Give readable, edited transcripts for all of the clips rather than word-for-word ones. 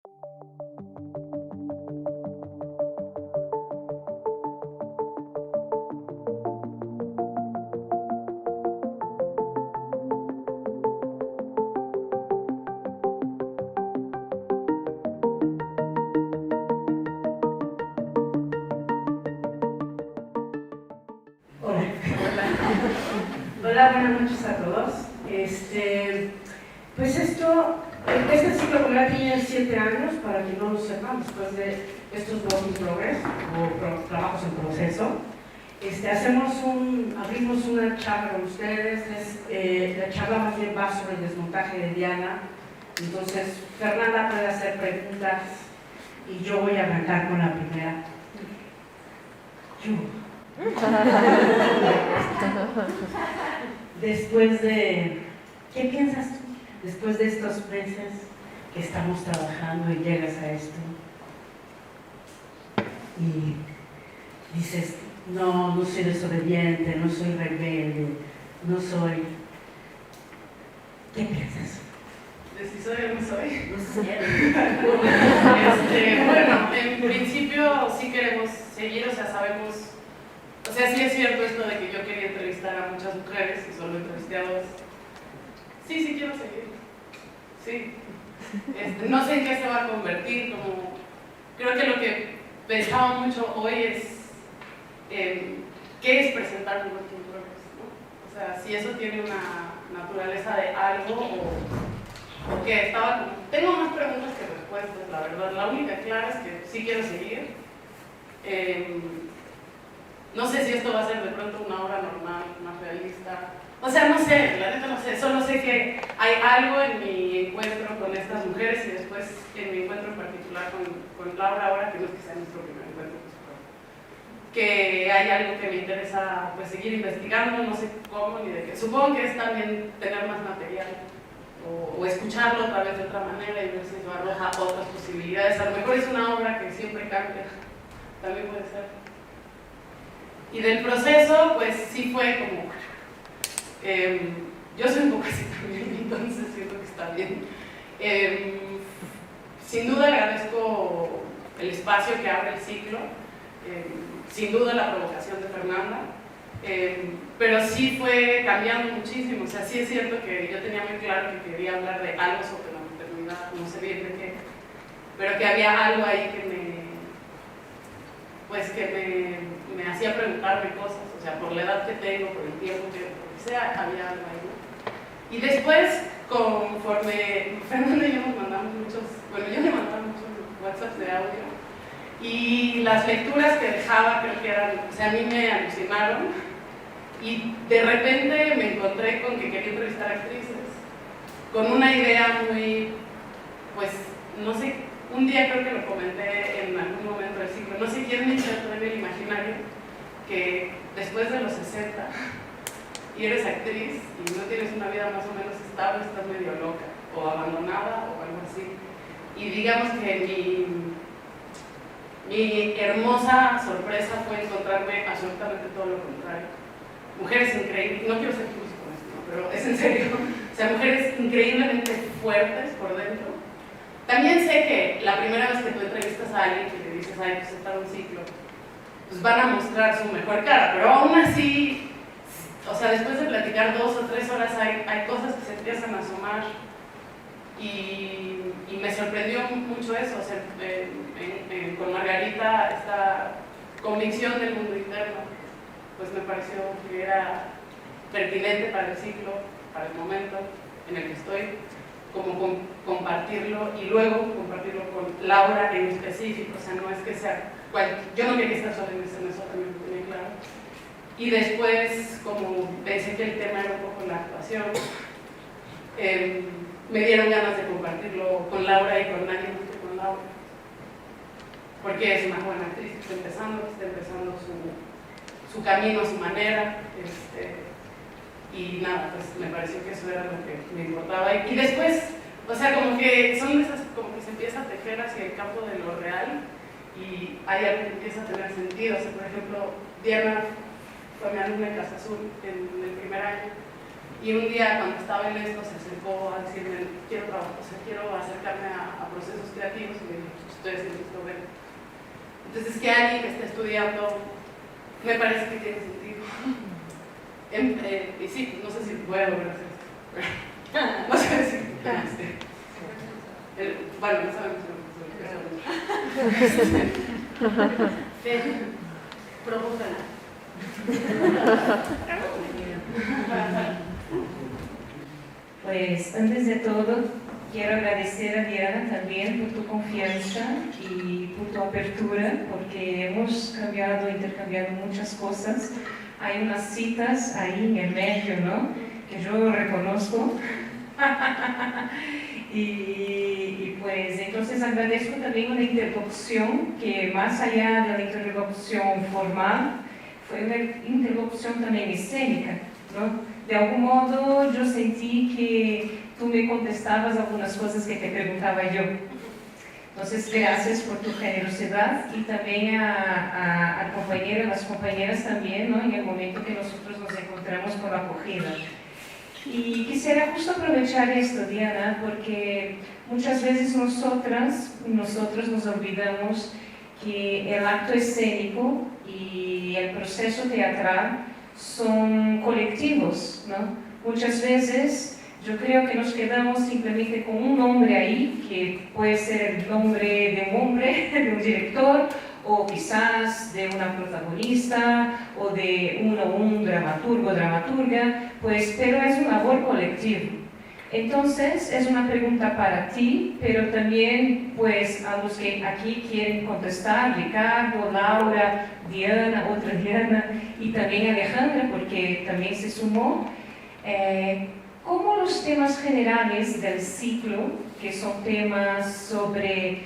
Hola, buenas noches a todos. Pues este ciclo como ya tiene 7 años, para que no lo sepan, después de estos work in progress o trabajos en proceso, abrimos una charla con ustedes. La charla más bien va sobre el desmontaje de Diana. Entonces, Fernanda puede hacer preguntas y yo voy a arrancar con la primera. Después de... ¿Qué piensas tú? Después de estos meses que estamos trabajando y llegas a esto y dices, no soy desobediente, no soy rebelde, no soy... ¿Qué piensas? ¿De si soy o no soy? No sé. Bueno, en principio sí queremos seguir, o sea, sabemos... O sea, sí es cierto esto de que yo quería entrevistar a muchas mujeres y solo entrevisté a 2. Sí quiero seguir. Sí. No sé en qué se va a convertir, como... Creo que lo que pensaba mucho hoy es qué es presentar un work in progress, ¿no? O sea, si eso tiene una naturaleza de algo o qué. Tengo más preguntas que respuestas, la verdad. La única clara es que sí quiero seguir. No sé si esto va a ser de pronto una obra normal, más realista. O sea, no sé, la neta no sé. Solo sé que hay algo en mi encuentro con estas mujeres y después en mi encuentro en particular con Laura ahora, que no es que sea nuestro primer encuentro, que hay algo que me interesa pues seguir investigando, no sé cómo ni de qué. Supongo que es también tener más material o escucharlo otra vez de otra manera y ver si eso arroja otras posibilidades. A lo mejor es una obra que siempre cambia, también puede ser. Y del proceso, pues sí fue como... yo soy un poco así también, entonces siento que está bien. Sin duda agradezco el espacio que abre el ciclo, sin duda la provocación de Fernanda, pero sí fue cambiando muchísimo. O sea, sí es cierto que yo tenía muy claro que quería hablar de algo sobre la maternidad, no sé bien de qué, pero que había algo ahí que me hacía preguntarme cosas, o sea, por la edad que tengo, por el tiempo que tengo, por lo que sea, había algo ahí, ¿no? Y después, conforme Fernanda y yo nos mandamos yo le mandaba muchos WhatsApps de audio, y las lecturas que dejaba creo que eran, o sea, a mí me alucinaron, y de repente me encontré con que quería entrevistar actrices, con una idea muy, pues, no sé, un día creo que lo comenté en algún momento del ciclo, no sé quién me insertó en el imaginario que después de los 60 y eres actriz y no tienes una vida más o menos estable, estás medio loca o abandonada o algo así. Y digamos que mi hermosa sorpresa fue encontrarme absolutamente todo lo contrario. Mujeres increíbles, no quiero ser justo con esto, ¿no? Pero es en serio, o sea, mujeres increíblemente fuertes por dentro. También sé que la primera vez que tú entrevistas a alguien que le dices, ay, pues está un ciclo, pues van a mostrar su mejor cara, pero aún así, o sea, después de platicar 2 o 3 horas hay cosas que se empiezan a asomar y me sorprendió mucho eso, o sea, con Margarita esta convicción del mundo interno, pues me pareció que era pertinente para el ciclo, para el momento en el que estoy, como compartirlo y luego compartirlo con Laura en específico, o sea, no es que sea yo no quería estar sola en eso también lo tenía claro. Y después, como pensé que el tema era un poco la actuación, me dieron ganas de compartirlo con Laura y con nadie más que con Laura, porque es una buena actriz que está empezando su camino a su manera, y nada, pues me pareció que eso era lo que me importaba. Y después, o sea, como que son esas, como que se empieza a tejer hacia el campo de lo real y hay algo que empieza a tener sentido. O sea, por ejemplo, Diana fue mi alumna en Casa Azul en el primer año Y un día cuando estaba en esto se acercó a decirme, quiero trabajar, o sea, quiero acercarme a procesos creativos, y me dijo, pues estoy haciendo esto, ven. Entonces, que alguien que esté estudiando, me parece que tiene sentido. Y sí, no sé si voy a lograr hacer esto. No sé si... bueno, no sabemos lo que es. Provócala. Pues antes de todo, quiero agradecer a Diana también por tu confianza y por tu apertura, porque hemos intercambiado muchas cosas. Hay unas citas ahí en el medio, ¿no? Que yo reconozco. y pues entonces agradezco también una interlocución que más allá de la interlocución formal, fue una interlocución también escénica, ¿no? De algún modo yo sentí que tú me contestabas algunas cosas que te preguntaba yo. Entonces, gracias por tu generosidad y también al compañero, a las compañeras también, ¿no? En el momento que nosotros nos encontramos con la acogida. Y quisiera justo aprovechar esto, Diana, porque muchas veces nosotros nos olvidamos que el acto escénico y el proceso teatral son colectivos, ¿no? Muchas veces yo creo que nos quedamos simplemente con un nombre ahí, que puede ser el nombre de un hombre, de un director, o quizás de una protagonista, o de un dramaturgo, dramaturga, pues, pero es una labor colectiva. Entonces, es una pregunta para ti, pero también pues a los que aquí quieren contestar, Ricardo, Laura, Diana, otra Diana, y también Alejandra, porque también se sumó. ¿Cómo los temas generales del ciclo, que son temas sobre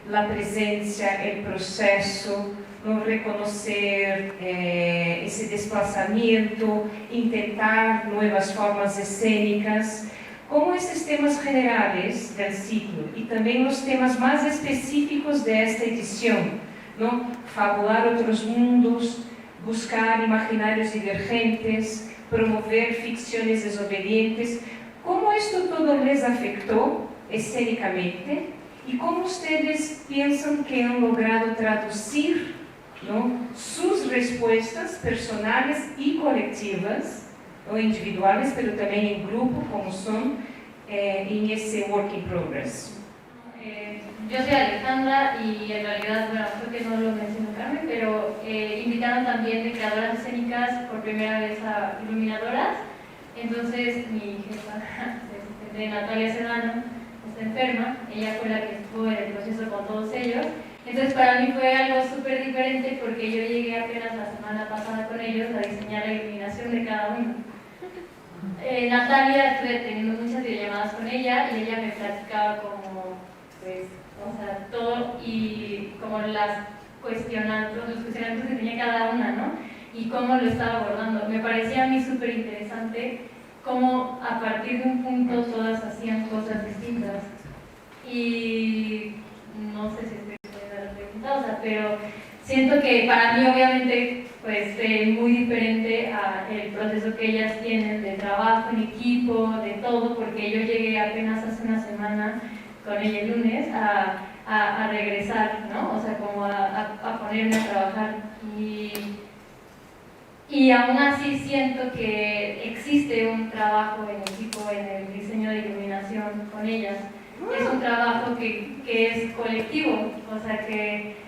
la presencia, el proceso, no reconocer ese desplazamiento, intentar nuevas formas escénicas, cómo estos temas generales del ciclo y también los temas más específicos de esta edición, ¿no? Fabular otros mundos, buscar imaginarios divergentes, promover ficciones desobedientes, ¿cómo esto todo les afectó escénicamente? ¿Y cómo ustedes piensan que han logrado traducir, ¿no?, sus respuestas personales y colectivas, o individuales, pero también en grupo, como son, en ese work in progress? Yo soy Alejandra y en realidad, bueno, creo que no lo mencionó Carmen, pero invitaron también de creadoras escénicas por primera vez a iluminadoras. Entonces mi jefa, de Natalia Sedano, está enferma, ella fue la que estuvo en el proceso con todos ellos. Entonces para mí fue algo súper diferente porque yo llegué apenas la semana pasada con ellos a diseñar la iluminación de cada uno. Natalia, estuve teniendo muchas videollamadas con ella y ella me platicaba como, pues, o sea, todo y como los cuestionamientos que tenía cada una, ¿no? Y cómo lo estaba abordando. Me parecía a mí súper interesante cómo a partir de un punto todas hacían cosas distintas. Y no sé si estoy poniendo la pregunta, o sea, pero siento que para mí obviamente pues muy diferente al proceso que ellas tienen de trabajo en equipo, de todo, porque yo llegué apenas hace una semana con ella el lunes a regresar, ¿no? O sea, como a ponerme a trabajar y aún así siento que existe un trabajo en equipo en el diseño de iluminación con ellas. Es un trabajo que es colectivo, o sea que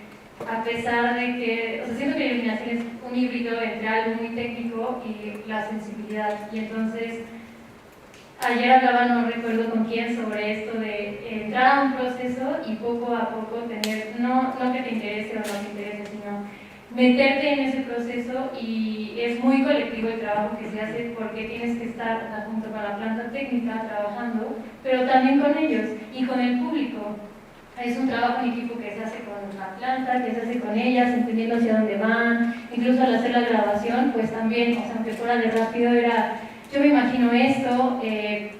a pesar de que, o sea, siento que la iluminación es un híbrido entre algo muy técnico y la sensibilidad. Y entonces, ayer hablaba, no recuerdo con quién, sobre esto de entrar a un proceso y poco a poco tener, no que te interese o no te interese, sino meterte en ese proceso, y es muy colectivo el trabajo que se hace porque tienes que estar junto con la planta técnica trabajando, pero también con ellos y con el público. Es un trabajo en equipo que se hace con la planta, que se hace con ellas, entendiendo hacia dónde van, incluso al hacer la grabación, pues también, o sea, aunque fuera de rápido, era, yo me imagino esto,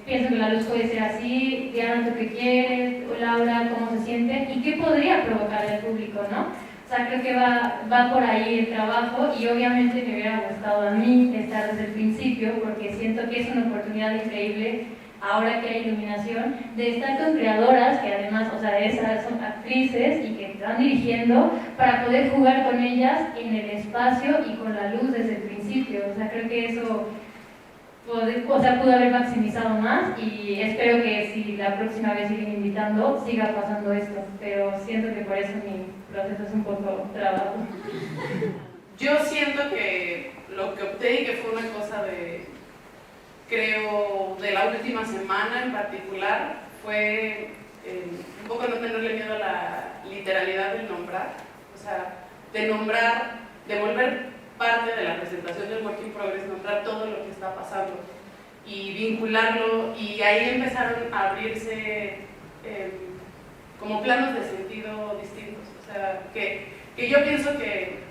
pienso que la luz puede ser así, Diana, ¿tú qué quieres? O Laura, ¿cómo se sienten? ¿Y qué podría provocar el público, no? O sea, creo que va por ahí el trabajo y obviamente me hubiera gustado a mí estar desde el principio porque siento que es una oportunidad increíble ahora que hay iluminación, de estar con creadoras que además, o sea, esas son actrices y que están dirigiendo para poder jugar con ellas en el espacio y con la luz desde el principio. O sea, creo que eso pudo haber maximizado más y espero que si la próxima vez siguen invitando, siga pasando esto. Pero siento que por eso mi proceso es un poco trabajo. Yo siento que lo que opté y que fue una cosa creo, de la última semana en particular, fue un poco no tenerle miedo a la literalidad del nombrar, o sea, de nombrar, de volver parte de la presentación del Work in Progress, nombrar todo lo que está pasando y vincularlo, y ahí empezaron a abrirse como planos de sentido distintos, o sea, que yo pienso que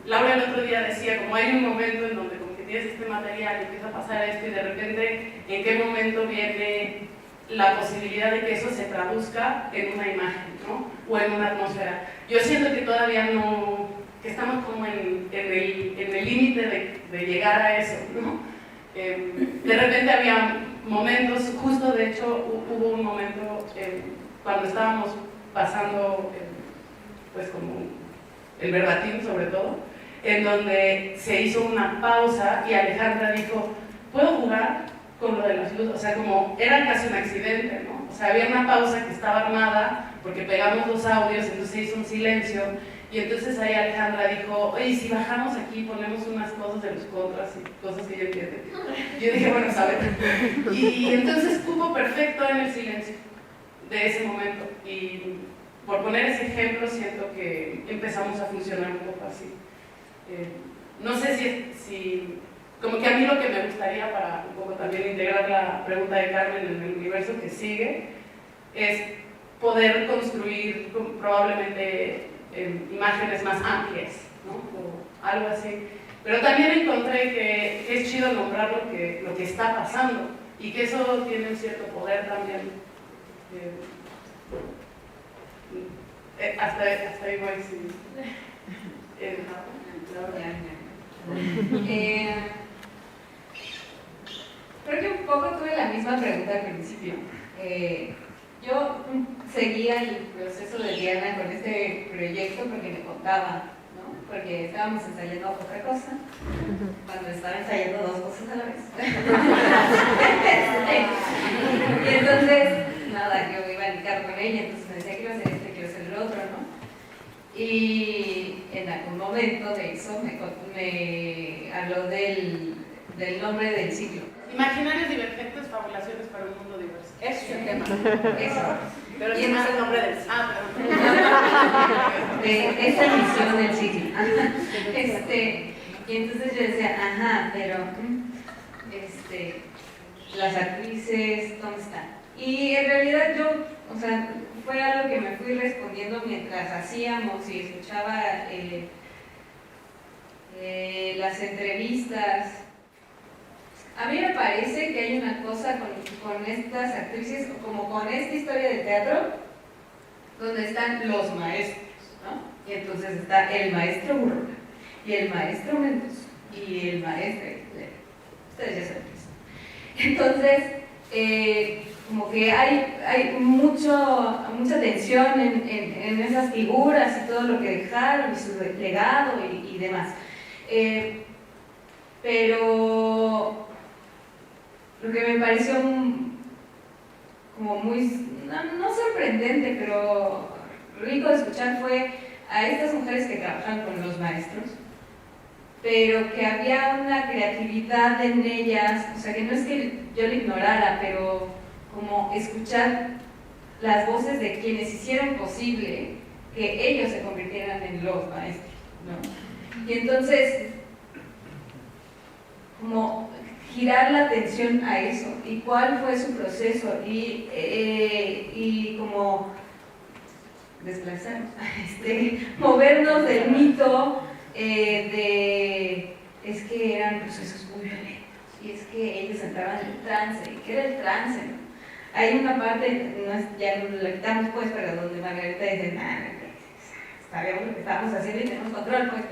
Laura el otro día decía, como hay un momento en donde como que tienes este material y empieza a pasar esto y de repente en qué momento viene la posibilidad de que eso se traduzca en una imagen, ¿no? O en una atmósfera. Yo siento que todavía no, que estamos como en el límite de llegar a eso, ¿no? De repente había momentos, justo de hecho hubo un momento cuando estábamos pasando pues como el verbatim sobre todo, en donde se hizo una pausa y Alejandra dijo, ¿puedo jugar con lo de las luces? O sea, como era casi un accidente, ¿no? O sea, había una pausa que estaba armada porque pegamos dos audios, entonces se hizo un silencio y entonces ahí Alejandra dijo, oye, si bajamos aquí ponemos unas cosas de los contras y cosas que yo entiendo. Yo dije, bueno, ¿sabes? Y entonces cupo perfecto en el silencio de ese momento y por poner ese ejemplo siento que empezamos a funcionar un poco así. No sé si, como que a mí lo que me gustaría para un poco también integrar la pregunta de Carmen en el universo que sigue, es poder construir probablemente imágenes más amplias, ¿no? O algo así. Pero también encontré que es chido nombrar lo que está pasando y que eso tiene un cierto poder también. Hasta ahí voy, sí. Creo que un poco tuve la misma pregunta al principio. Yo seguía el proceso de Diana con este proyecto porque me contaba, ¿no? Porque estábamos ensayando otra cosa, cuando estaba ensayando dos cosas a la vez. Y entonces, nada, yo iba en el carro con ella, entonces me decía, quiero hacer esto, quiero hacer el otro, ¿no? Y en algún momento de eso me habló del nombre del ciclo. Imaginarios divergentes, fabulaciones para un mundo diverso. Ese es el tema. Eso. Pero ese no es el nombre del ciclo. De esa misión del ciclo. Y entonces yo decía, ajá, pero las actrices, ¿dónde están? Y en realidad yo, o sea, fue algo que me fui respondiendo mientras hacíamos y escuchaba las entrevistas. A mí me parece que hay una cosa con estas actrices, como con esta historia del teatro, donde están los maestros, ¿no? Y entonces está el maestro Urrola, y el maestro Mendoza, y el maestro... Ustedes ya saben eso. Entonces, como que hay mucha tensión en esas figuras y todo lo que dejaron, y su legado y demás. Pero lo que me pareció como muy, no sorprendente, pero rico de escuchar fue a estas mujeres que trabajan con los maestros, pero que había una creatividad en ellas, o sea, que no es que yo lo ignorara, pero como escuchar las voces de quienes hicieron posible que ellos se convirtieran en los maestros, ¿no? Y entonces, como girar la atención a eso, y cuál fue su proceso, y como desplazarnos, movernos del mito es que eran procesos muy violentos, y es que ellos entraban en el trance, y ¿qué era el trance? ¿No? Hay una parte, ya no la quitamos pues, pero donde Margarita dice, sabíamos lo que estábamos haciendo y tenemos control, pues,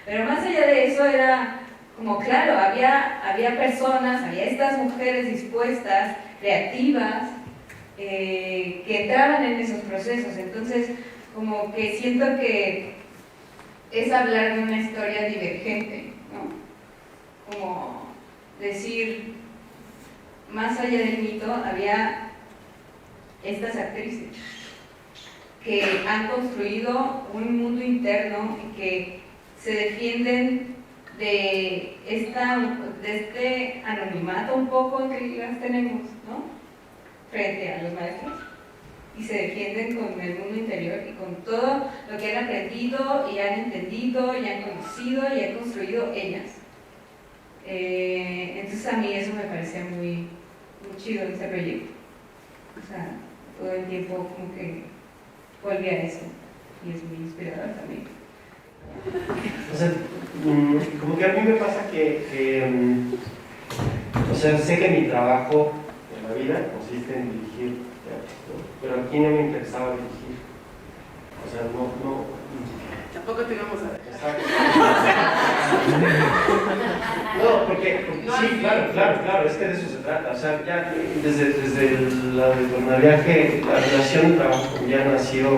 pero más allá de eso era como, claro, había personas, había estas mujeres dispuestas, creativas, que entraban en esos procesos. Entonces, como que siento que es hablar de una historia divergente, ¿no? Como decir, más allá del mito, había estas actrices que han construido un mundo interno y que se defienden de este anonimato un poco que las tenemos, ¿no? Frente a los maestros, y se defienden con el mundo interior y con todo lo que han aprendido y han entendido y han conocido y han construido ellas. Entonces a mí eso me parecía muy chido este proyecto. O sea, todo el tiempo como que volví a eso y es muy inspirador también. O sea, como que a mí me pasa que o sea, sé que mi trabajo en la vida consiste en dirigir teatro, ¿no? Pero aquí no me interesaba dirigir. O sea, no. Tampoco te íbamos a ver. Exacto. No, porque sí, claro, es que de eso se trata. O sea, ya desde el viaje, la relación de trabajo con Diana ha sido.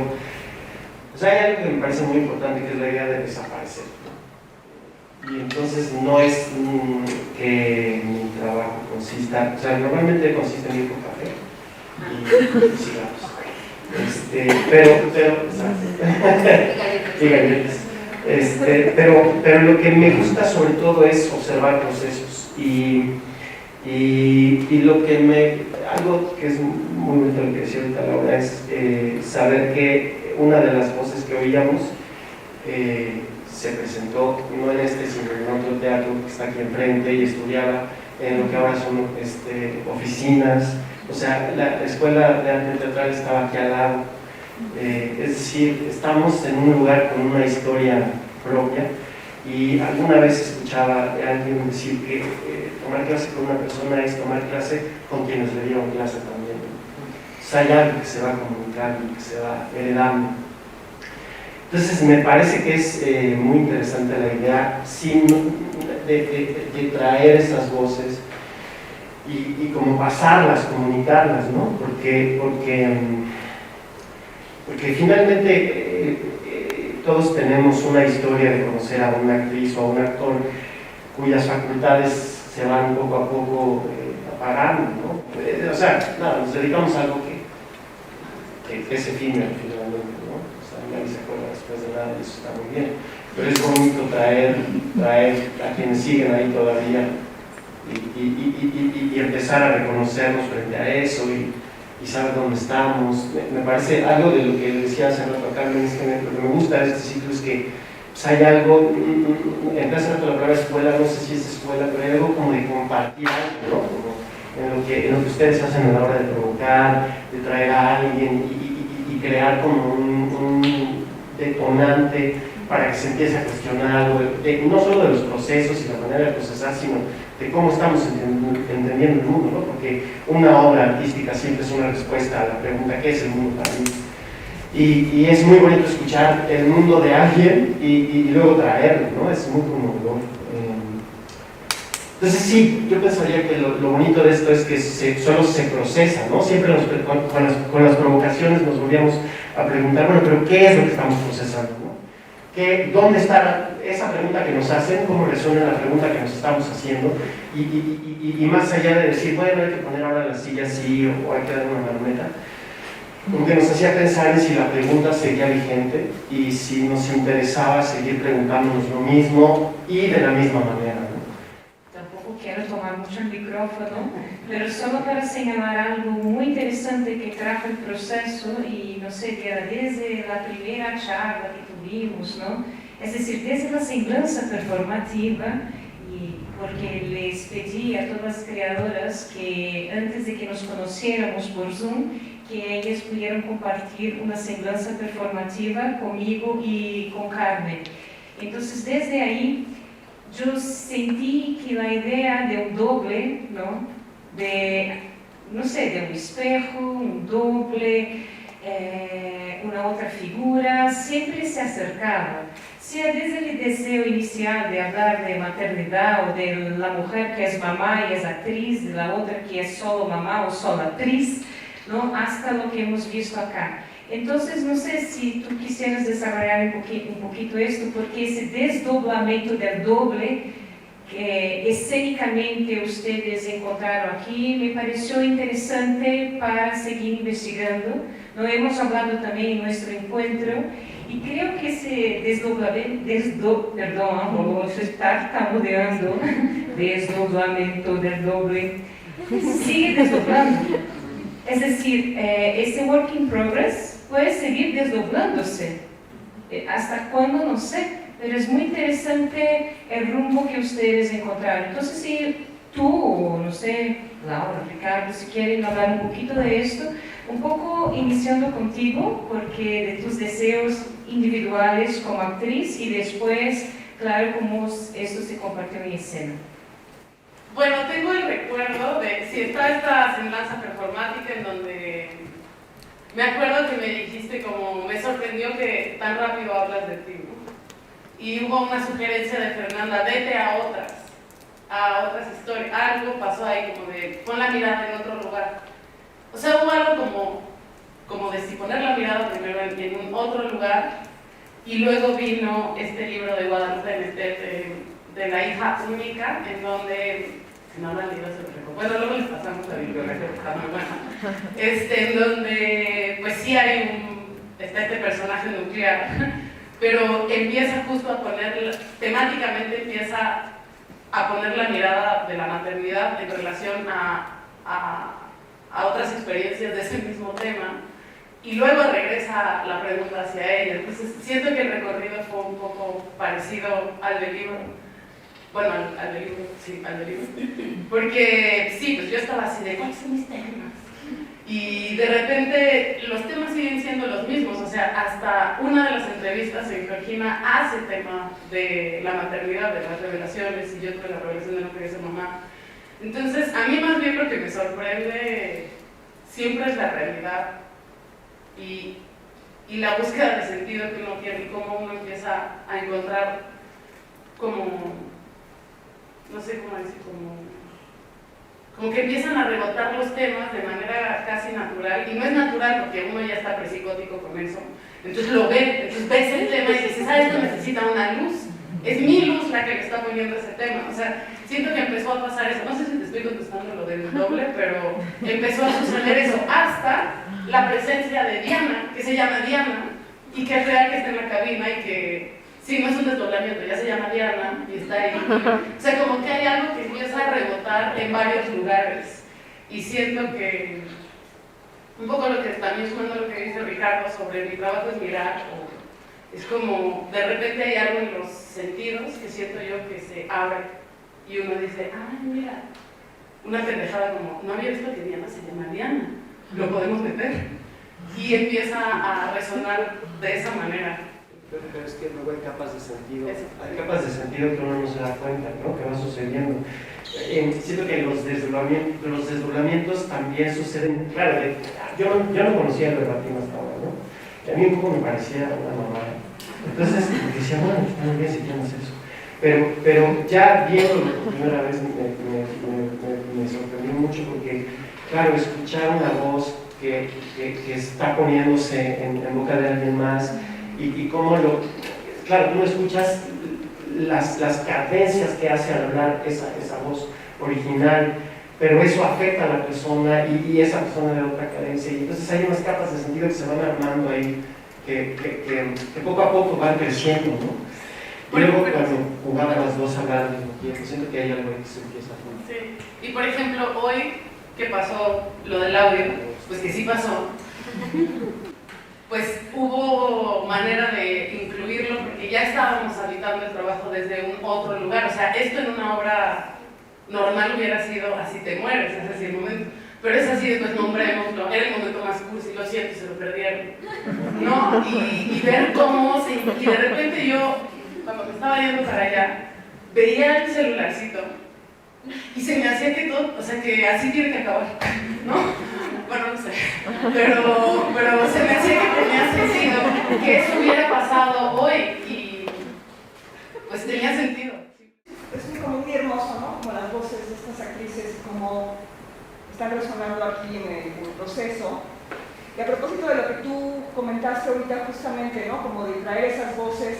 O sea, hay algo que me parece muy importante, que es la idea de desaparecer, ¿no? Y entonces no es que mi trabajo consista, o sea, normalmente consiste en ir por café y cigarros. Y galletas. Pero lo que me gusta sobre todo es observar procesos y lo que algo que es muy bonito lo que decía ahorita Laura es saber que una de las voces que oíamos se presentó no en este sino en otro teatro que está aquí enfrente y estudiaba en lo que ahora son oficinas, o sea, la escuela de arte teatral estaba aquí al lado. Es decir, estamos en un lugar con una historia propia y alguna vez escuchaba a alguien decir que tomar clase con una persona es tomar clase con quienes le dieron clase también. O sea, hay algo que se va comunicando, que se va heredando. Entonces me parece que es muy interesante la idea de traer esas voces y como pasarlas, comunicarlas, ¿no? Porque finalmente todos tenemos una historia de conocer a una actriz o a un actor cuyas facultades se van poco a poco apagando, ¿no? O sea, nada, nos dedicamos a algo que es efímero finalmente, ¿no? O sea, nadie se acuerda después de nada y eso está muy bien. Pero es bonito traer a quienes siguen ahí todavía y empezar a reconocernos frente a eso y saber dónde estamos. Me parece algo de lo que decía hace rato a Carmen, es que lo que me gusta de este ciclo es que pues, hay algo, hace rato la palabra escuela, no sé si es escuela, pero hay algo como de compartir algo, ¿no? Como en lo que ustedes hacen a la hora de provocar, de traer a alguien y crear como un detonante para que se empiece a cuestionar algo, no solo de los procesos y la manera de procesar, sino de cómo estamos entendiendo el mundo, ¿no? Porque una obra artística siempre es una respuesta a la pregunta ¿qué es el mundo para mí? Y es muy bonito escuchar el mundo de alguien y luego traerlo, ¿no? Es muy conmovedor. Entonces sí, yo pensaría que lo bonito de esto es que solo se procesa, ¿no? Siempre con las provocaciones nos volvíamos a preguntar, bueno, pero ¿qué es lo que estamos procesando? ¿No? ¿Dónde está esa pregunta que nos hacen? ¿Cómo resuena la pregunta que nos estamos haciendo? Y más allá de decir, bueno, hay que poner ahora la silla así o hay que dar una marometa, como que nos hacía pensar en si la pregunta seguía vigente y si nos interesaba seguir preguntándonos lo mismo y de la misma manera, ¿no? Tampoco quiero tomar mucho el micrófono, pero solo para señalar algo muy interesante que trajo el proceso y no sé, que era desde la primera charla que tuvimos, ¿no? Es decir, desde la semblanza performativa, y porque les pedí a todas las creadoras que antes de que nos conociéramos por Zoom, que ellas pudieran compartir una semblanza performativa conmigo y con Carmen. Entonces, desde ahí, yo sentí que la idea de un doble, ¿no? De un espejo, un doble, una otra figura, siempre se acercaba, sea desde el deseo inicial de hablar de maternidad o de la mujer que es mamá y es actriz, de la otra que es solo mamá o solo actriz, ¿no? Hasta lo que hemos visto acá. Entonces, no sé si tú quisieras desarrollar un poquito esto, porque ese desdoblamiento del doble que escénicamente ustedes encontraron aquí me pareció interesante para seguir investigando. Lo hemos hablado también en nuestro encuentro y creo que ese desdoblamiento, perdón, se está tartamudeando, desdoblamiento del doble, sigue desdoblando. Es decir, ese work in progress puede seguir desdoblándose. ¿Hasta cuándo? No sé. Pero es muy interesante el rumbo que ustedes encontraron. Entonces, si tú, o no sé, Laura, Ricardo, si quieren hablar un poquito de esto, un poco iniciando contigo, porque de tus deseos individuales como actriz y después, claro, cómo esto se compartió en escena. Bueno, tengo el recuerdo de, si está esta semblanza performática en donde me acuerdo que me dijiste como, me sorprendió que tan rápido hablas de ti, ¿no? Y hubo una sugerencia de Fernanda, vete a otras historias, algo pasó ahí como de, pon la mirada en otro lugar. O sea, hubo algo como de si poner la mirada primero en un otro lugar, y luego vino este libro de Guadalupe Netet de la hija única, en donde, si no lo han leído, se lo recomiendo. Bueno, luego les pasamos la bibliografía, que está muy buena. En donde, pues sí está este personaje nuclear, pero empieza justo a poner, temáticamente empieza a poner la mirada de la maternidad en relación a otras experiencias de ese mismo tema, y luego regresa la pregunta hacia ella. Entonces siento que el recorrido fue un poco parecido al del libro, bueno, al del libro, sí, al del libro, porque sí, pues yo estaba así de, ¿cuáles son mis temas? Y de repente los temas siguen siendo los mismos, o sea, hasta una de las entrevistas en Georgina hace tema de la maternidad, de las revelaciones, y yo tuve la revelación de no querer ser mamá. Entonces, a mí más bien lo que me sorprende siempre es la realidad y la búsqueda de sentido que uno tiene y cómo uno empieza a encontrar como, no sé cómo decir, como que empiezan a rebotar los temas de manera casi natural, y no es natural porque uno ya está presicótico con eso, entonces lo ve, entonces ves el tema y dices, esto necesita una luz, es mi luz la que le está poniendo ese tema. O sea, siento que empezó a pasar eso, no sé si te estoy contestando lo del doble, pero empezó a suceder eso hasta la presencia de Diana, que se llama Diana, y que es real que está en la cabina y que sí, no es un desdoblamiento, ya se llama Diana y está ahí. O sea, como que hay algo que empieza a rebotar en varios lugares. Y siento que, un poco lo que también sumando lo que dice Ricardo sobre mi trabajo es mirar, o es como, de repente hay algo en los sentidos que siento yo que se abre y uno dice, ay, mira, una pendejada como, no había visto que Diana se llama Diana, lo podemos meter. Y empieza a resonar de esa manera. Pero es que luego hay capas de sentido, hay capas de sentido que uno no se da cuenta, ¿no? Que va sucediendo. Siento que los desdoblamientos también suceden, claro, yo no conocía el verbatim hasta ahora, ¿no? Y a mí un poco me parecía una mamada. Entonces decía, bueno, está muy bien si tienes eso. Pero ya viendo por primera vez me sorprendió mucho porque, claro, escuchar una voz que está poniéndose en boca de alguien más, y cómo claro, tú no escuchas las cadencias que hace al hablar esa voz original, pero eso afecta a la persona y esa persona de otra cadencia, y entonces hay unas capas de sentido que se van armando ahí, que poco a poco van creciendo, ¿no? Y luego cuando jugaban las dos a hablar al mismo tiempo, siento que hay algo que se empieza a formar. Sí, y por ejemplo, hoy que pasó lo del audio, pues que sí pasó, pues hubo manera de incluirlo porque ya estábamos habitando el trabajo desde un otro lugar. O sea, esto en una obra normal hubiera sido así te mueres, es así el momento. Pero es así, después nombrémoslo, era el momento más cursi, lo siento, se lo perdieron, ¿no? Y ver cómo y de repente yo, cuando me estaba yendo para allá, veía el celularcito y se me hacía que todo, o sea, que así tiene que acabar, ¿no? bueno, no sé, pero se me hacía que tenía sentido que eso hubiera pasado hoy y pues tenía sentido. Es como muy hermoso, ¿no? Como las voces de estas actrices, como están resonando aquí en el proceso. Y a propósito de lo que tú comentaste ahorita justamente, ¿no? Como de traer esas voces,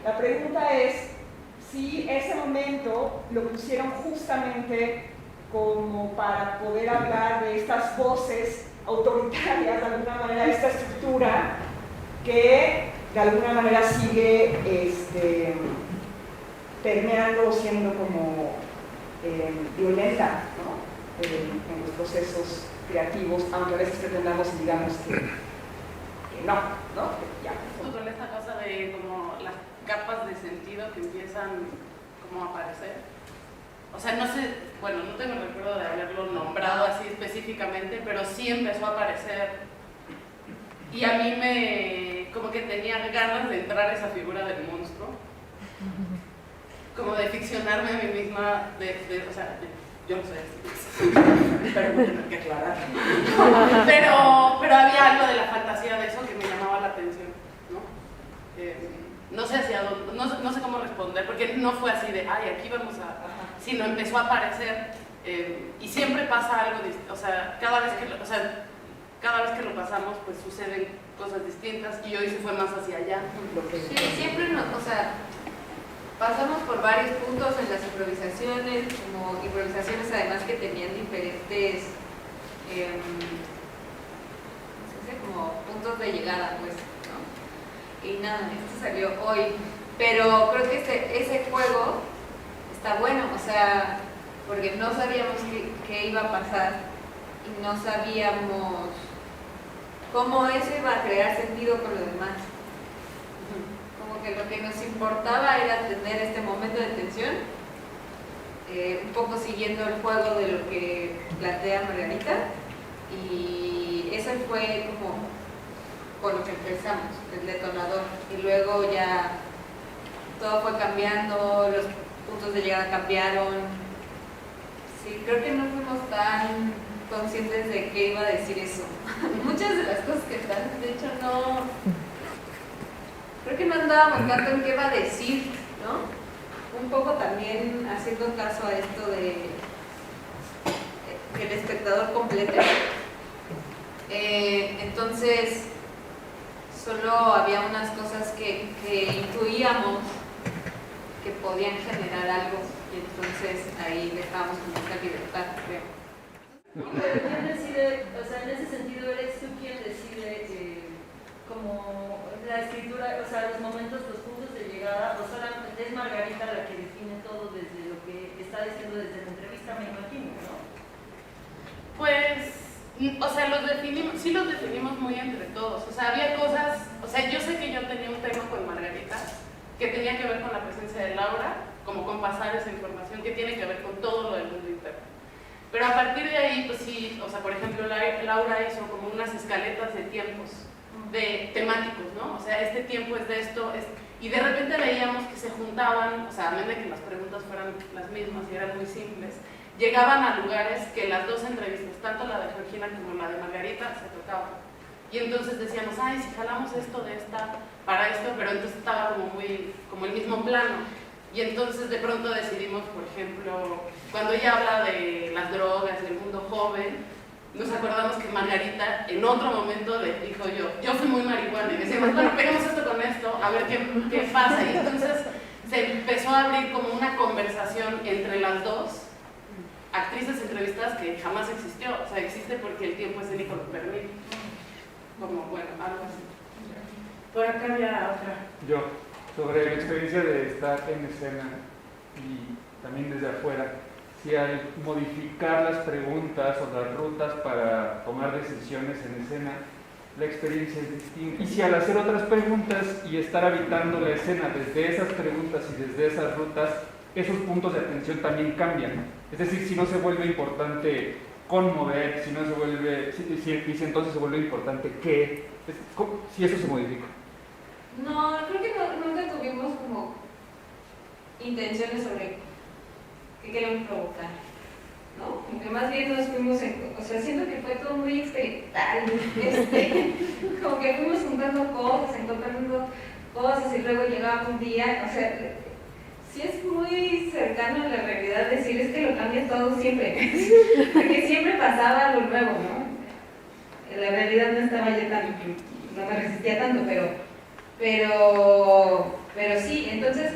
la pregunta es si ese momento lo pusieron justamente como para poder hablar de estas voces autoritarias, de alguna manera, esta estructura que de alguna manera sigue permeando, siendo como violenta, ¿no? En los procesos creativos, aunque a veces pretendamos y digamos que no, ¿no? Que ya. Con esta cosa de como las capas de sentido que empiezan como a aparecer. O sea, no sé, bueno, no tengo recuerdo de haberlo nombrado así específicamente, pero sí empezó a aparecer. Y a mí como que tenía ganas de entrar a esa figura del monstruo. Como de ficcionarme a mí misma, o sea, yo no soy así, espero no tener que aclarar. Pero había algo de la fantasía de eso que me llamaba la atención, ¿no? No sé hacia dónde, no sé cómo responder, porque no fue así de, ay, aquí vamos a, sino empezó a aparecer, y siempre pasa algo distinto, o sea, cada vez que lo pasamos, pues suceden cosas distintas, y hoy se fue más hacia allá. Sí, siempre o sea, pasamos por varios puntos en las improvisaciones, como improvisaciones además que tenían diferentes como puntos de llegada, pues, ¿no? Y nada, esto salió hoy, pero creo que ese juego está bueno, o sea, porque no sabíamos qué iba a pasar y no sabíamos cómo eso iba a crear sentido con lo demás. Que lo que nos importaba era tener este momento de tensión, un poco siguiendo el juego de lo que plantea Margarita, y ese fue como con lo que empezamos, el detonador, y luego ya todo fue cambiando, los puntos de llegada cambiaron. Sí, creo que no fuimos tan conscientes de qué iba a decir eso. Muchas de las cosas que están, de hecho, creo que no andábamos tanto en qué va a decir, ¿no? Un poco también haciendo caso a esto de que el espectador complete. Entonces, solo había unas cosas que intuíamos que podían generar algo, y entonces ahí dejábamos como esa libertad, creo. Pero ¿quién decide, o sea, en ese sentido eres tú quien decide como la escritura, o sea, los momentos, los puntos de llegada, o solamente es Margarita la que define todo desde lo que está diciendo desde la entrevista, me imagino, ¿no? Pues, o sea, sí los definimos muy entre todos, o sea, había cosas, o sea, yo sé que yo tenía un tema con Margarita que tenía que ver con la presencia de Laura, como con pasar esa información que tiene que ver con todo lo del mundo interno. Pero a partir de ahí, pues sí, o sea, por ejemplo, Laura hizo como unas escaletas de tiempos, de temáticos, ¿no? O sea, este tiempo es de esto, y de repente veíamos que se juntaban, o sea, a menos de que las preguntas fueran las mismas y eran muy simples, llegaban a lugares que las dos entrevistas, tanto la de Georgina como la de Margarita, se tocaban. Y entonces decíamos, ay, si jalamos esto de esta para esto, pero entonces estaba como el mismo plano. Y entonces de pronto decidimos, por ejemplo, cuando ella habla de las drogas, del mundo joven, nos acordamos que Margarita en otro momento le dijo yo fui muy marihuana, y decíamos, bueno, peguemos esto con esto, a ver qué pasa. Y entonces se empezó a abrir como una conversación entre las dos actrices entrevistadas que jamás existió, o sea, existe porque el tiempo escénico lo permite. Como, bueno, algo así. Por acá había otra. Yo, sobre la experiencia de estar en escena y también desde afuera, si al modificar las preguntas o las rutas para tomar decisiones en escena, la experiencia es distinta. Y si al hacer otras preguntas y estar habitando la escena desde esas preguntas y desde esas rutas, esos puntos de atención también cambian. Es decir, si no se vuelve importante conmover, si no se vuelve, si entonces se vuelve importante qué, si eso se modifica. No, creo que nunca tuvimos como intenciones sobre qué queremos provocar, ¿no? que más bien nos fuimos, o sea, siento que fue todo muy experimental, como que fuimos juntando cosas, encontrando cosas y luego llegaba un día, o sea, sí es muy cercano a la realidad decir es que lo cambia todo siempre, porque siempre pasaba algo nuevo, ¿no? La realidad no estaba ya tan, no me resistía tanto, pero sí, entonces,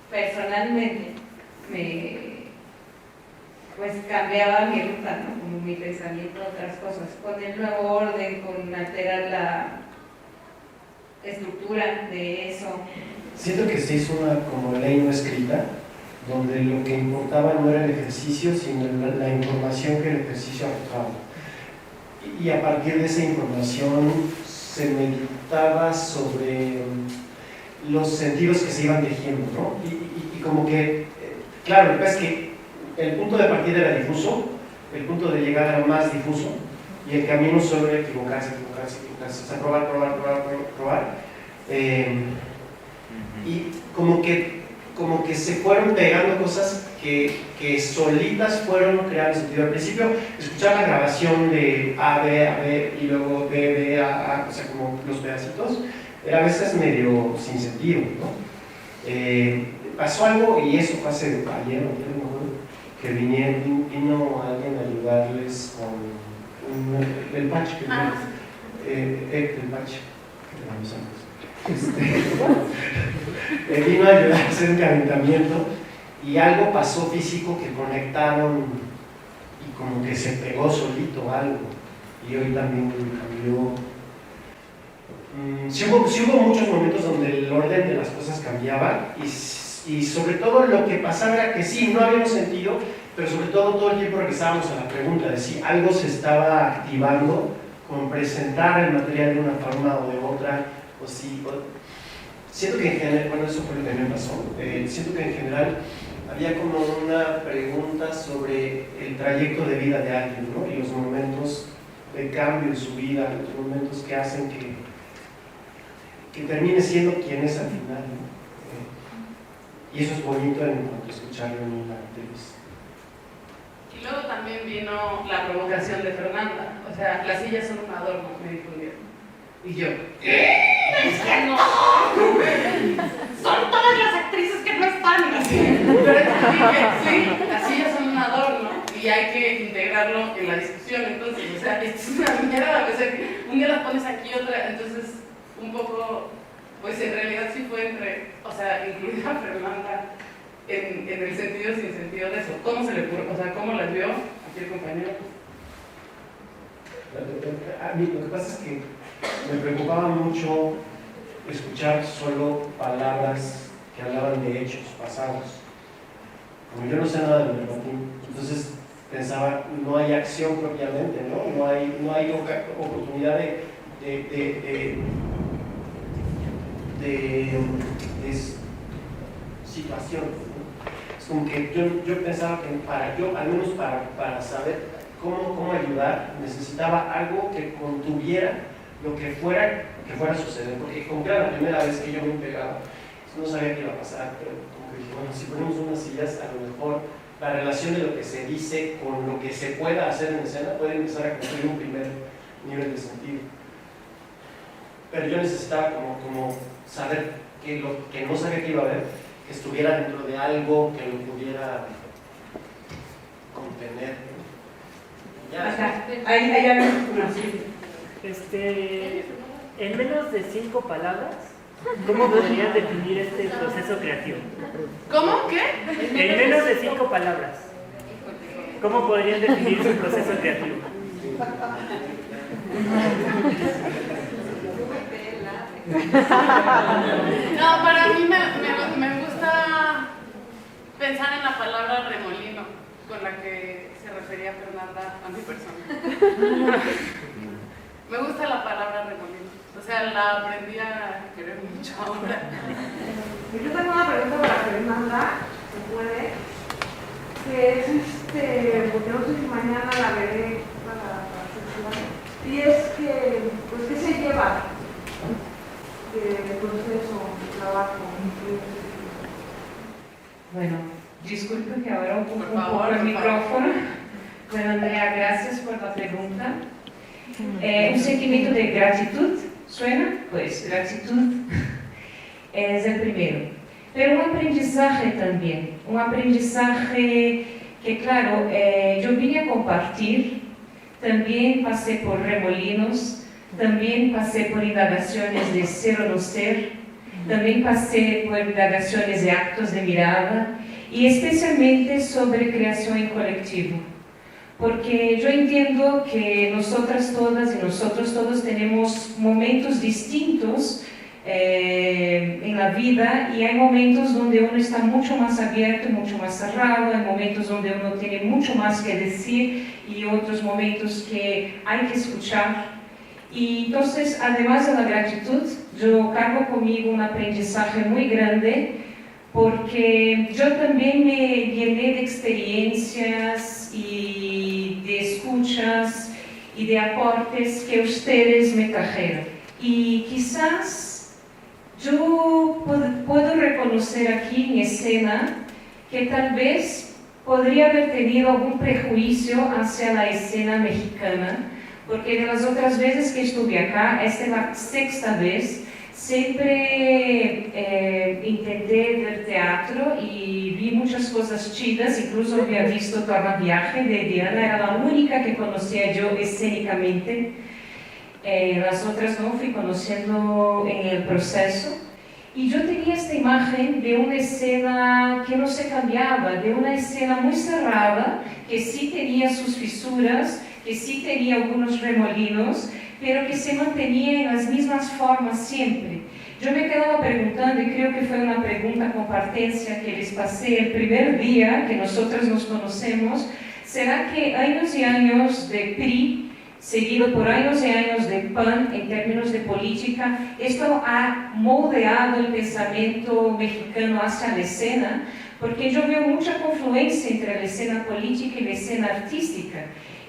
personalmente, pues cambiaba mi ruta, ¿no? Como mi pensamiento, otras cosas, con el nuevo orden, con alterar la estructura de eso. Siento que se hizo una como ley no escrita, donde lo que importaba no era el ejercicio, sino la información que el ejercicio arrojaba. Y a partir de esa información se meditaba sobre los sentidos que se iban tejiendo, ¿no? Y como que, claro, es que el punto de partida era difuso, el punto de llegada era más difuso, y el camino solo era equivocarse, o sea, probar. Y como que se fueron pegando cosas que solitas fueron creando sentido. Al principio, escuchar la grabación de A, B, y luego B, B, A, o sea, como los pedacitos, era a veces medio sin sentido, ¿no? Pasó algo, y eso fue hace ayer, que vino alguien a ayudarles con el patch, el patch, que le damos antes. Vino a ayudar a hacer un calentamiento y algo pasó físico que conectaron y como que se pegó solito algo, y hoy también cambió. Sí hubo muchos momentos donde el orden de las cosas cambiaba y sobre todo lo que pasaba era que sí, no había un sentido, pero sobre todo el tiempo regresábamos a la pregunta de si algo se estaba activando con presentar el material de una forma o de otra, o si... Siento que en general, bueno, eso fue lo que me pasó, siento que en general había como una pregunta sobre el trayecto de vida de alguien, ¿no? Y los momentos de cambio en su vida, los momentos que hacen que termine siendo quien es al final, ¿no? Y eso es bonito en cuanto a escucharlo en la actriz. Y luego también vino la provocación de Fernanda, o sea, las sillas son un adorno, me dijo un día. Y yo, ¿qué? Es que no, son todas las actrices que no están así. Pero dije, sí, las sillas son un adorno y hay que integrarlo en la discusión. Entonces, o sea, esto es una mierda, o sea, un día las pones aquí, otra, entonces un poco, pues en realidad sí fue o sea, incluir a Fernanda en el sentido sin sentido de eso. ¿Cómo se le ocurrió? O sea, ¿cómo las vio aquí el compañero? A mí lo que pasa es que me preocupaba mucho escuchar solo palabras que hablaban de hechos pasados. Como yo no sé nada de verbatim, entonces pensaba, no hay acción propiamente, ¿no? No hay oportunidad de situación, ¿no? Es como que yo pensaba que al menos para saber cómo ayudar, necesitaba algo que contuviera lo que fuera a suceder, porque como que era la primera vez que yo me pegaba, no sabía qué iba a pasar, pero como que dije, bueno, si ponemos unas sillas, a lo mejor la relación de lo que se dice con lo que se pueda hacer en escena puede empezar a construir un primer nivel de sentido. Pero yo necesitaba como saber que lo que no sabía que iba a haber, que estuviera dentro de algo que lo pudiera contener. Ya, ahí ya no, sí. En menos de 5 palabras, ¿cómo podrían definir este proceso creativo? ¿Cómo? ¿Qué? En menos de 5 palabras, ¿cómo podrían definir su proceso creativo? No, para mí me gusta pensar en la palabra remolino con la que se refería Fernanda a mi persona. Me gusta la palabra remolino, o sea, la aprendí a querer mucho ahora. Yo tengo una pregunta para Fernanda, ¿se puede? Que es porque no sé si mañana la veré para y es que, pues, ¿qué se lleva del proceso de trabajo? Bueno, Disculpe que ahora un Por favor, poco el por micrófono. Bueno, Andrea, gracias por la pregunta. Un sentimiento de gratitud, ¿suena? Pues gratitud es el primero. Pero un aprendizaje también, un aprendizaje que, claro, yo vine a compartir, también pasé por remolinos, también pasé por indagaciones de ser o no ser, también pasé por indagaciones de actos de mirada y especialmente sobre creación en colectivo. Porque yo entiendo que nosotras todas y nosotros todos tenemos momentos distintos en la vida y hay momentos donde uno está mucho más abierto, mucho más cerrado, hay momentos donde uno tiene mucho más que decir y otros momentos que hay que escuchar. Y entonces, además de la gratitud, yo cargo conmigo un aprendizaje muy grande porque yo también me llené de experiencias y de escuchas y de aportes que ustedes me trajeron. Y quizás yo puedo reconocer aquí en escena que tal vez podría haber tenido algún prejuicio hacia la escena mexicana, porque de las otras veces que estuve acá, esta es la sexta vez, siempre intenté ver teatro y vi muchas cosas chidas, incluso había visto Torna Viaje de Diana, era la única que conocía yo escénicamente, las otras no fui conociendo en el proceso. Y yo tenía esta imagen de una escena que no se cambiaba, de una escena muy cerrada, que sí tenía sus fisuras, que sí tenía algunos remolinos, pero que se mantenía en las mismas formas siempre. Yo me quedaba preguntando, y creo que fue una pregunta compartencia que les pasé el primer día que nosotros nos conocemos, ¿será que años y años de PRI, seguido por años y años de PAN en términos de política, esto ha moldeado el pensamiento mexicano hacia la escena? Porque yo veo mucha confluencia entre la escena política y la escena artística.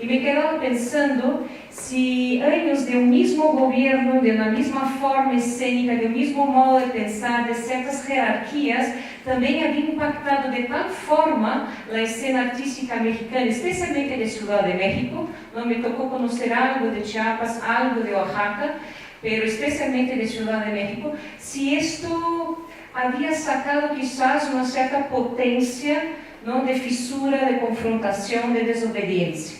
Y me quedaba pensando si años de un mismo gobierno, de una misma forma escénica, de un mismo modo de pensar, de ciertas jerarquías, también había impactado de tal forma la escena artística mexicana, especialmente de Ciudad de México. No me tocó conocer algo de Chiapas, algo de Oaxaca, pero especialmente de Ciudad de México, si esto había sacado quizás una cierta potencia, ¿no?, de fisura, de confrontación, de desobediencia.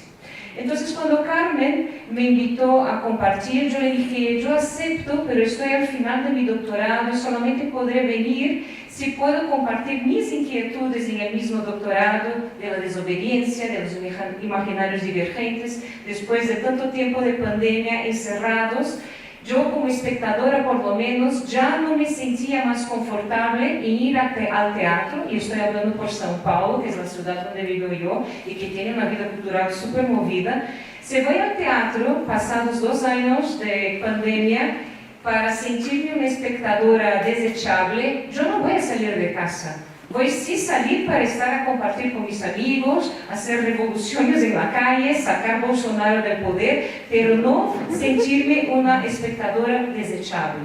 Entonces, cuando Carmen me invitó a compartir, yo le dije, yo acepto, pero estoy al final de mi doctorado y solamente podré venir si puedo compartir mis inquietudes en el mismo doctorado de la desobediencia, de los imaginarios divergentes, después de tanto tiempo de pandemia encerrados. Yo como espectadora, por lo menos, ya no me sentía más confortable en ir al teatro, y estoy hablando por São Paulo, que es la ciudad donde vivo yo, y que tiene una vida cultural súper movida. Si voy al teatro, pasados 2 años de pandemia, para sentirme una espectadora desechable, yo no voy a salir de casa. Voy sí salir para estar a compartir con mis amigos, hacer revoluciones en la calle, sacar Bolsonaro del poder, pero no sentirme una espectadora desechable.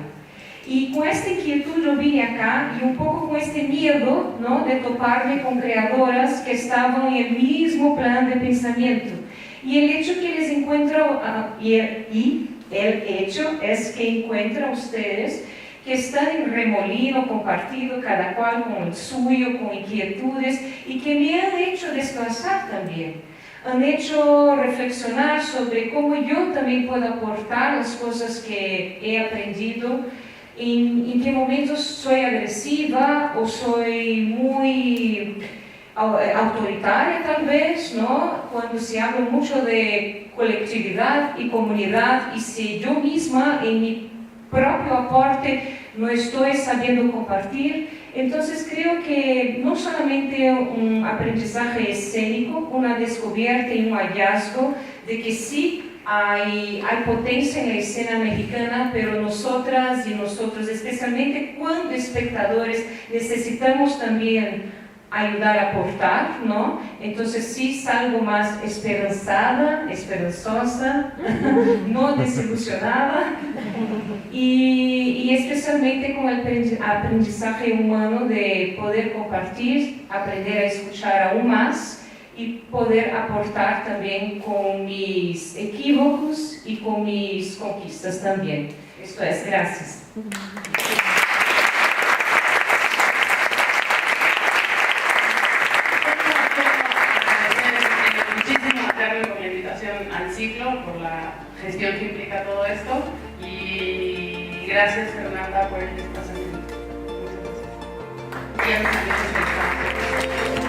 Y con esta inquietud yo vine acá y un poco con este miedo, ¿no?, de toparme con creadoras que estaban en el mismo plan de pensamiento. Y el hecho que les encuentro, el hecho es que encuentro a ustedes que están en remolino compartido, cada cual con el suyo, con inquietudes, y que me han hecho desplazar también. Han hecho reflexionar sobre cómo yo también puedo aportar las cosas que he aprendido, en qué momentos soy agresiva o soy muy autoritaria tal vez, ¿no?, cuando se habla mucho de colectividad y comunidad, y si yo misma en mi propio aporte no estoy sabiendo compartir. Entonces creo que no solamente un aprendizaje escénico, una descubierta y un hallazgo de que sí hay potencia en la escena mexicana, pero nosotras y nosotros, especialmente cuando espectadores, necesitamos también ayudar a aportar, ¿no? Entonces sí salgo más esperanzosa, no desilusionada, y y especialmente con el aprendizaje humano de poder compartir, aprender a escuchar aún más y poder aportar también con mis equívocos y con mis conquistas también. Esto es, gracias. Muchísimo a Carmen por la invitación al ciclo, por la gestión que implica todo esto, y gracias Fernanda por el espacio. Muchas gracias. Y a mis amigos del campo.